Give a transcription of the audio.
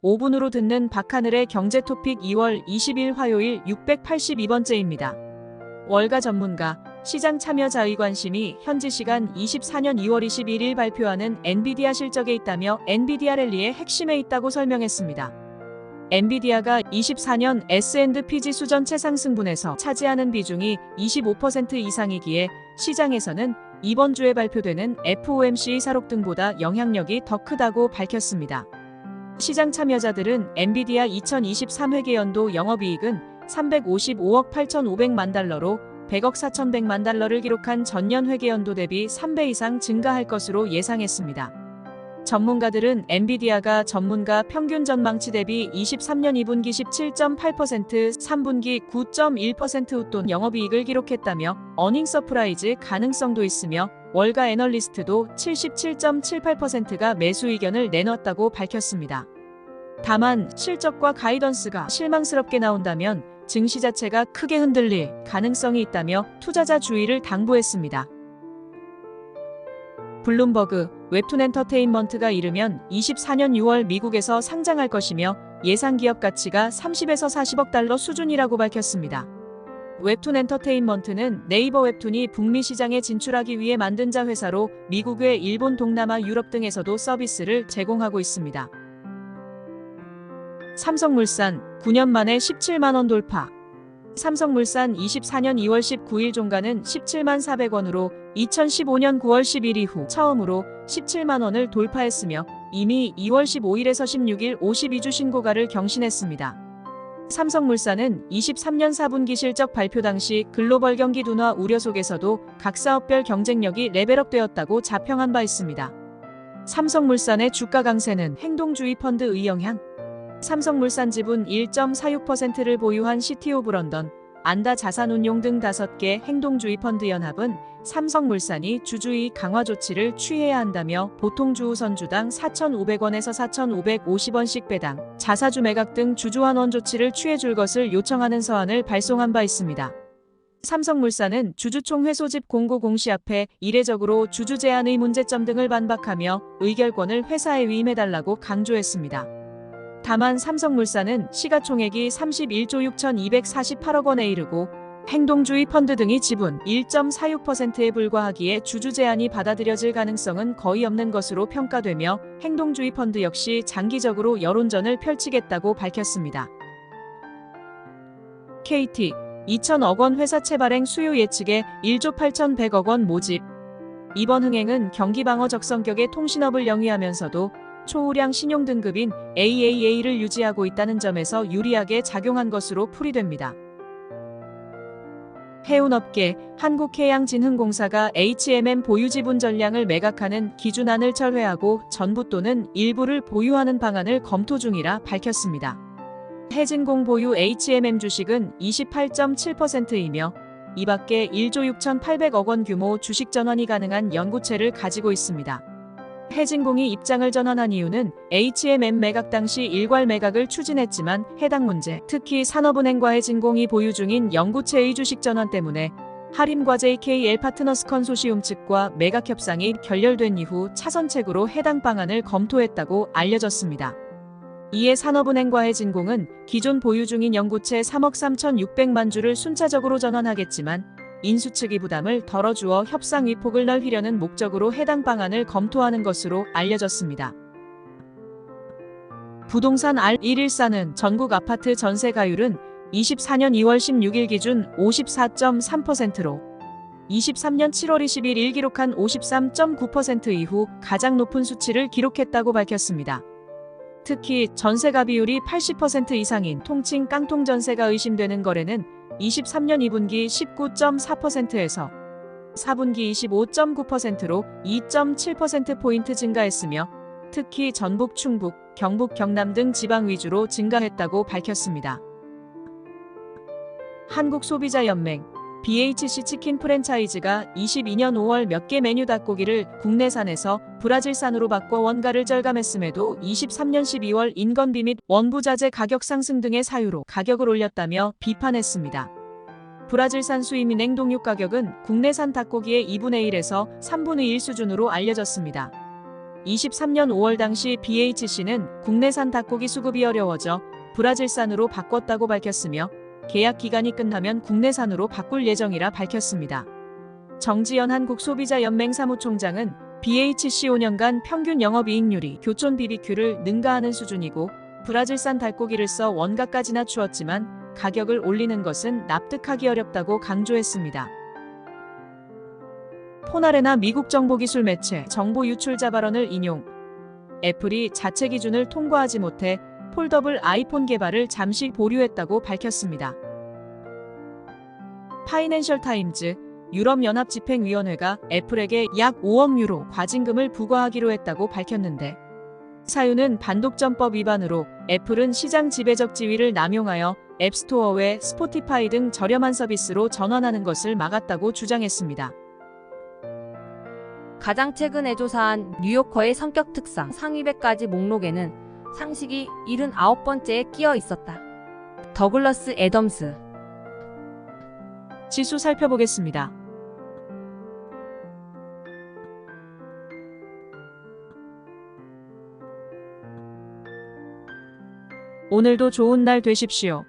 5분으로 듣는 박하늘의 경제토픽 2월 20일 화요일 682번째입니다. 월가 전문가, 시장 참여 자의관심이 현지 시간 24년 2월 21일 발표하는 엔비디아 실적에 있다며 엔비디아 랠리의 핵심에 있다고 설명했습니다. 엔비디아가 24년 S&P 지수 전체 상승분에서 차지하는 비중이 25% 이상이기에 시장에서는 이번 주에 발표되는 FOMC 사록 등보다 영향력이 더 크다고 밝혔습니다. 시장 참여자들은 엔비디아 2023 회계연도 영업이익은 355억 8,500만 달러로 100억 4,100만 달러를 기록한 전년 회계연도 대비 3배 이상 증가할 것으로 예상했습니다. 전문가들은 엔비디아가 전문가 평균 전망치 대비 23년 2분기 17.8%, 3분기 9.1% 웃돈 영업이익을 기록했다며 어닝 서프라이즈 가능성도 있으며 월가 애널리스트도 77.78%가 매수 의견을 내놨다고 밝혔습니다. 다만 실적과 가이던스가 실망스럽게 나온다면 증시 자체가 크게 흔들릴 가능성이 있다며 투자자 주의를 당부했습니다. 블룸버그, 웹툰 엔터테인먼트가 이르면 24년 6월 미국에서 상장할 것이며 예상 기업 가치가 30에서 40억 달러 수준이라고 밝혔습니다. 웹툰 엔터테인먼트는 네이버 웹툰이 북미 시장에 진출하기 위해 만든 자 회사로 미국 외 일본, 동남아, 유럽 등에서도 서비스를 제공하고 있습니다. 삼성물산, 9년 만에 17만원 돌파. 삼성물산 24년 2월 19일 종가는 17만 400원으로 2015년 9월 10일 이후 처음으로 17만원을 돌파했으며 이미 2월 15일에서 16일 52주 신고가를 경신했습니다. 삼성물산은 23년 4분기 실적 발표 당시 글로벌 경기 둔화 우려 속에서도 각 사업별 경쟁력이 레벨업되었다고 자평한 바 있습니다. 삼성물산의 주가 강세는 행동주의 펀드의 영향. 삼성물산 지분 1.46%를 보유한 시티 오브 런던, 안다 자산운용 등 5개 행동주의 펀드 연합은 삼성물산이 주주이익 강화 조치를 취해야 한다며 보통주 선주당 4,500원에서 4,550원씩 배당, 자사주 매각 등 주주 환원 조치를 취해줄 것을 요청하는 서한을 발송한 바 있습니다. 삼성물산은 주주총회 소집 공고 공시 앞에 이례적으로 주주 제한의 문제점 등을 반박하며 의결권을 회사에 위임해달라고 강조했습니다. 다만 삼성물산은 시가총액이 31조 6,248억 원에 이르고 행동주의 펀드 등이 지분 1.46%에 불과하기에 주주 제한이 받아들여질 가능성은 거의 없는 것으로 평가되며 행동주의 펀드 역시 장기적으로 여론전을 펼치겠다고 밝혔습니다. KT, 2,000억 원 회사채 발행 수요 예측에 1조 8,100억 원 모집. 이번 흥행은 경기방어적 성격의 통신업을 영위하면서도 초우량 신용등급인 AAA를 유지하고 있다는 점에서 유리하게 작용한 것으로 풀이됩니다. 해운업계, 한국해양진흥공사가 HMM 보유 지분 전량을 매각하는 기준안을 철회하고 전부 또는 일부를 보유하는 방안을 검토 중이라 밝혔습니다. 해진공 보유 HMM 주식은 28.7%이며 이 밖에 1조 6,800억 원 규모 주식 전환이 가능한 연구체를 가지고 있습니다. 해진공이 입장을 전환한 이유는 HMM 매각 당시 일괄 매각을 추진했지만 해당 문제, 특히 산업은행과 해진공이 보유 중인 연구체의 주식 전환 때문에 하림과 JKL 파트너스 컨소시움 측과 매각 협상이 결렬된 이후 차선책으로 해당 방안을 검토했다고 알려졌습니다. 이에 산업은행과 해진공은 기존 보유 중인 연구체 3억 3,600만 주를 순차적으로 전환하겠지만 인수 측이 부담을 덜어주어 협상 위폭을 넓히려는 목적으로 해당 방안을 검토하는 것으로 알려졌습니다. 부동산 R114는 전국 아파트 전세 가율은 24년 2월 16일 기준 54.3%로 23년 7월 21일 기록한 53.9% 이후 가장 높은 수치를 기록했다고 밝혔습니다. 특히 전세가 비율이 80% 이상인 통칭 깡통 전세가 의심되는 거래는 23년 2분기 19.4%에서 4분기 25.9%로 2.7%포인트 증가했으며 특히 전북, 충북, 경북, 경남 등 지방 위주로 증가했다고 밝혔습니다. 한국소비자연맹, BHC 치킨 프랜차이즈가 22년 5월 몇 개 메뉴 닭고기를 국내산에서 브라질산으로 바꿔 원가를 절감했음에도 23년 12월 인건비 및 원부자재 가격 상승 등의 사유로 가격을 올렸다며 비판했습니다. 브라질산 수입 및 냉동육 가격은 국내산 닭고기의 2분의 1에서 3분의 1 수준으로 알려졌습니다. 23년 5월 당시 BHC는 국내산 닭고기 수급이 어려워져 브라질산으로 바꿨다고 밝혔으며 계약 기간이 끝나면 국내산으로 바꿀 예정이라 밝혔습니다. 정지연 한국소비자연맹 사무총장은 BHC 5년간 평균 영업이익률이 교촌 BBQ를 능가하는 수준이고 브라질산 닭고기를 써 원가까지 낮추었지만 가격을 올리는 것은 납득하기 어렵다고 강조했습니다. 포나레나 미국 정보기술 매체 정보 유출자 발언을 인용. 애플이 자체 기준을 통과하지 못해 폴더블 아이폰 개발을 잠시 보류했다고 밝혔습니다. 파이낸셜 타임즈, 유럽연합집행위원회가 애플에게 약 5억 유로 과징금을 부과하기로 했다고 밝혔는데 사유는 반독점법 위반으로 애플은 시장 지배적 지위를 남용하여 앱스토어 외 스포티파이 등 저렴한 서비스로 전환하는 것을 막았다고 주장했습니다. 가장 최근 애조사한 뉴요커의 성격 특성 상위 100가지 목록에는 상식이 79번째에 끼어 있었다. 더글러스 애덤스. 지수 살펴보겠습니다. 오늘도 좋은 날 되십시오.